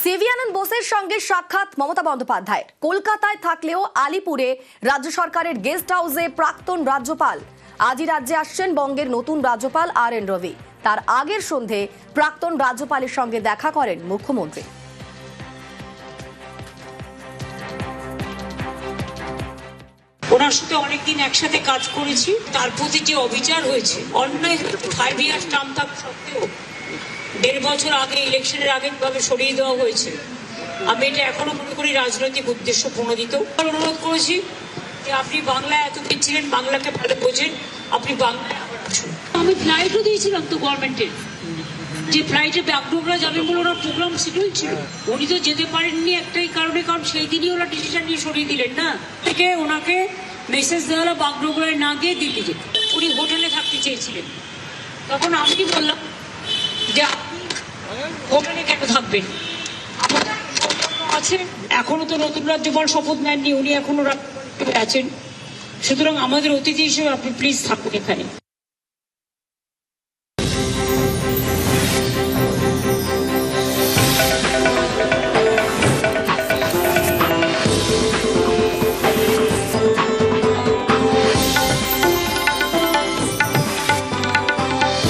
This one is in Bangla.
সিভি আনন্দ বোসের সঙ্গে সাক্ষাৎ মমতা বন্দ্যোপাধ্যায়ের। কলকাতায় থাকলেও আলিপুরে রাজ্য সরকারের গেস্ট হাউসে প্রাক্তন রাজ্যপাল। আজই রাজ্যে আসছেন বঙ্গের নতুন রাজ্যপাল আর.এন. রবি। তার আগের সন্ধে প্রাক্তন রাজ্যপালের সঙ্গে দেখা করেন মুখ্যমন্ত্রী। ওনার সাথে অনেকদিন একসাথে কাজ করেছি, তার প্রতি যে অবিচার হয়েছে, অন্যায় 5 ইয়ার টার্ম থাকা সত্ত্বেও 1.5 বছর আগে ইলেকশনের আগে ভাবে সরিয়ে দেওয়া হয়েছে। আমি এটা এখনো মনে করি রাজনৈতিক উদ্দেশ্য প্রণোদিত। অনুরোধ করেছি যে আপনি বাংলায় এতদিন ছিলেন, বাংলাকে ভালো বোঝেন, আপনি বাংলায় আবার আসুন। আমি ফ্লাইটও দিয়েছিলাম তো গভর্নমেন্টের, যে ফ্লাইটে বাগডোগরা যাবেন বলে ওনার প্রোগ্রাম শিডিউল ছিল। উনি তো যেতে পারেননি একটাই কারণে, কারণ সেই দিনই ওরা ডিসিশন নিয়ে সরিয়ে দিলেন না। থেকে ওনাকে মেসেজ দেওয়া হলো বাগডোগরায় না গিয়ে দিল্লি যেতে। উনি হোটেলে থাকতে চেয়েছিলেন। তখন আমি বললাম যে আপনি হোটেলে কেন থাকবেন, আমাদের আছে। এখনো তো নতুন রাজ্যপাল শপথ নেননি, উনি এখনো আছেন। সুতরাং আমাদের অতিথি হিসেবে আপনি প্লিজ থাকুন এখানে।